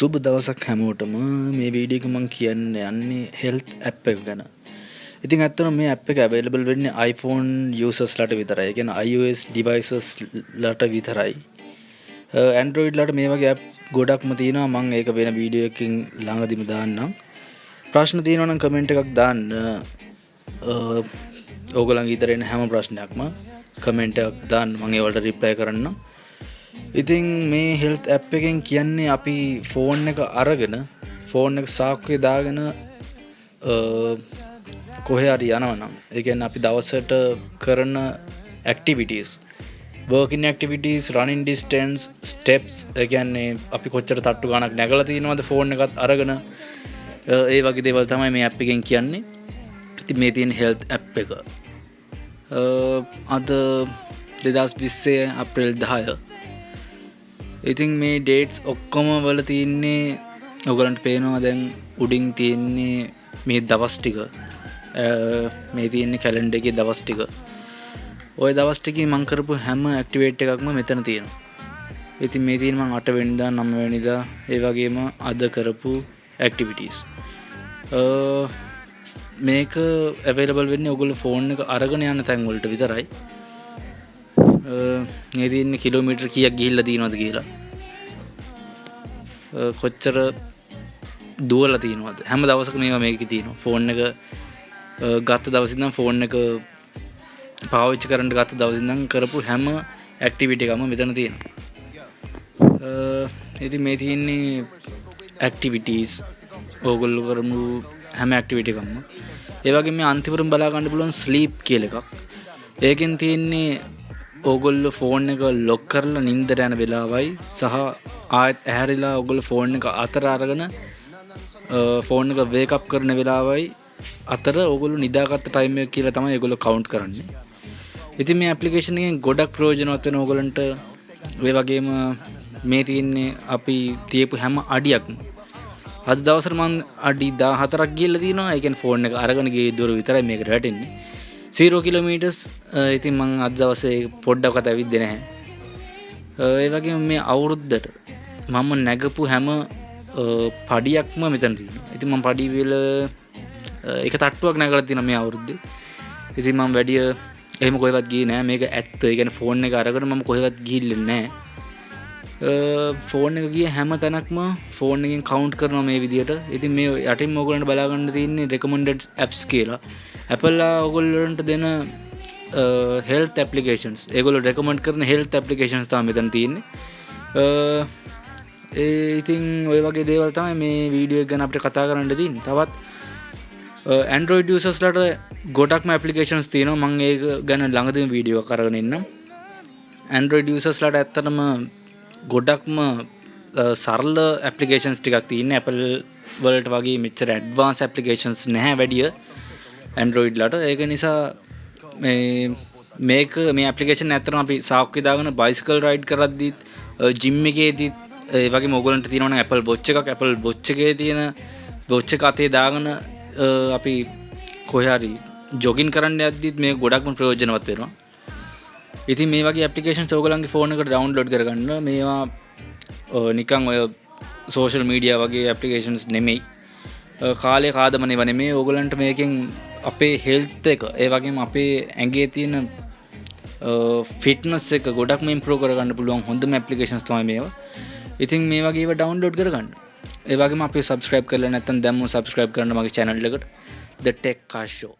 සුබ දවසක් හැමෝටම. මේ වීඩියෝ එක මම කියන්න යන්නේ හෙල්ත් ඇප් එක ගැන. ඉතින් ඇත්තටම මේ ඇප් එක අවైలබල් වෙන්නේ iPhone users ලට විතරයි. ඒ කියන්නේ iOS devices ලට විතරයි. Android ලට මේ වගේ ඇප් ගොඩක්ම තියෙනවා. මම ඒක වෙන වීඩියෝ එකකින් ළඟදිම දාන්නම්. ප්‍රශ්න තියෙනවා නම් කමෙන්ට් එකක් දාන්න. ඕගොල්ලන්ගේ ඉතර එන හැම ප්‍රශ්නයක්ම කමෙන්ට් එකක් දාන්න. මම ඒවලට රිප්ලයි කරන්නම්. ඉතින් මේ හෙල්ත් ඇප් එකෙන් කියන්නේ අපි ෆෝන් එක අරගෙන ෆෝන් එක සාක්කුවේ දාගෙන කොහේ හරි යනවා නම් ඒ කියන්නේ අපි දවසට කරන activities working activities running distance steps ඒ කියන්නේ අපි කොච්චර තට්ටු ගණක් නැගලා තියෙනවද ෆෝන් එකත් අරගෙන ඒ වගේ දේවල් තමයි මේ ඇප් එකෙන් කියන්නේ. ඉතින් මේ තියෙන හෙල්ත් ඇප් එක අද 2020 අප්‍රේල් 10. ඉතින් මේ ඩේට්ස් ඔක්කොම වල තියෙන්නේ ඔයගලන්ට පේනවා දැන් උඩින් තියෙන්නේ මේ දවස් ටික. මේ තියෙන්නේ කැලෙන්ඩර් එකේ දවස් ටික. ওই දවස් ටිකේ මම කරපු හැම ඇක්ටිවිට් එකක්ම මෙතන තියෙනවා. ඉතින් මේ තියෙන මම 8 වෙනිදා 9 වෙනිදා ඒ වගේම අද කරපු ඇක්ටිවිටීස්. මේක අවైలබල් වෙන්නේ ඔයගොල්ලෝ ෆෝන් එක අරගෙන යන තැන් වලට විතරයි. මේ තියෙන්නේ කිලෝමීටර් කීයක් ගිහිල්ලා තියෙනවද කියලා. කොච්චර දුවලා තියෙනවද හැම දවසකම මේවා මේකේ තියෙනවා. ෆෝන් එක ගත්ත දවසේ ඉඳන් ෆෝන් එක පාවිච්චි කරන්න ගත්ත දවසේ ඉඳන් කරපු හැම ඇක්ටිවිටි එකක්ම මෙතන තියෙනවා. ඉතින් මේ තියෙන්නේ ඇක්ටිවිටීස් ඕගොල්ලෝ කරමු හැම ඇක්ටිවිටි එකක්ම. ඒ වගේම මේ අන්තිමටම බලා ගන්න පුළුවන් ස්ලීප් කියලා එකක්. ඒකෙන් තියෙන්නේ ඕගොල්ලෝ ෆෝන් එක ලොක් කරලා නින්දට යන වෙලාවයි සහ ආයෙත් ඇහැරිලා ඕගොල්ලෝ ෆෝන් එක අතර අරගෙන ෆෝන් එක වේක් අප් කරන වෙලාවයි අතර ඕගොල්ලෝ නිදාගත්ත ටයිම් එක කියලා තමයි ඒගොල්ලෝ කවුන්ට් කරන්නේ. ඉතින් මේ ඇප්ලිකේෂන් එකෙන් ගොඩක් ප්‍රයෝජනවත් වෙන ඕගොල්ලන්ට. ඒ වගේම මේ තියෙන්නේ අපි තියපු හැම අඩියක්ම අද දවසට මම අඩි 14ක් ගිහලා තියෙනවා. ඒ කියන්නේ ෆෝන් එක අරගෙන ගියේ දුර විතරයි මේකට වැටෙන්නේ. 0 කිලෝමීටර්ස්. ඉතින් මම අද දවසේ පොඩ්ඩක්වත් ඇවිද්දේ නැහැ. ඒ වගේම මේ අවුරුද්දට මම නැගපු හැම පඩියක්ම මෙතන තියෙනවා. ඉතින් මම පඩි වල එක තට්ටුවක් නැගලා තියෙනවා මේ අවුරුද්දේ. ඉතින් මම වැඩි එහෙම කොහෙවත් ගියේ නැහැ. මේක ඇත්ත. ඒ කියන්නේ ෆෝන් එක අරගෙන මම කොහෙවත් ගිහිල්ලේ නැහැ. ෆෝන් එක ගිය හැම තැනක්ම ෆෝන් එකෙන් කවුන්ට් කරනවා මේ විදියට. ඉතින් මේ යටින් ඕගොල්ලන්ට බලා ගන්න තියෙන්නේ recommended apps කියලා. Apple ඕගොල්ලන්ට දෙන health applications. ඒගොල්ලෝ recommend කරන health applications තමයි මෙතන තියෙන්නේ. ඉතින් ඔය වගේ දේවල් තමයි මේ වීඩියෝ එක ගැන අපිට කතා කරන්න තියෙන්නේ. තවත් Android users ලට ගොඩක්ම applications තියෙනවා. මම ඒක ගැන ළඟදීම වීඩියෝ එකක් අරගෙන ඉන්නම්. Android users ලට ඇත්තටම ගොඩක්ම සරල applications ටිකක් තියෙනවා. Apple වලට වගේ මෙච්චර advanced applications නැහැ වැඩිය Android ලට. ඒක නිසා මේ application ඇත්තටම අපි සාක්කුවේ දාගෙන bicycle ride කරද්දිත් gym එකේදීත් ඒ වගේම ඕගොල්ලන්ට තියෙනවා නම් Apple Watch එකක්. Apple Watch එකේ තියෙන watch එක අතේ දාගෙන අපි කොහේ හරි ජොගින් කරන්න යද්දිත් මේ ගොඩක්ම ප්‍රයෝජනවත් වෙනවා. ඉතින් මේ වගේ ඇප්ලිකේෂන්ස් ඕගොල්ලන්ගේ ෆෝන් එකට ඩවුන්ලෝඩ් කරගන්න. මේවා නිකන් ඔය සෝෂල් මීඩියා වගේ ඇප්ලිකේෂන්ස් නෙමෙයි. කාලේ කාදමනේ වනේ මේ ඕගොල්ලන්ට මේකෙන් අපේ හෙල්ත් එක ඒ වගේම අපේ ඇඟේ තියෙන ෆිට්නස් එක ගොඩක්ම ඉම්ප්‍රූව් කරගන්න පුළුවන් හොඳම ඇප්ලිකේෂන්ස් තමයි මේවා. ඉතින් මේ වගේ ඒවා ඩවුන්ලෝඩ් කරගන්න. ඒ වගේම අපි සබ්ස්ක්‍රයිබ් කරලා නැත්නම් දැම්ම සබ්ස්ක්‍රයිබ් කරන්න මගේ channel එකට The Tech Car Show.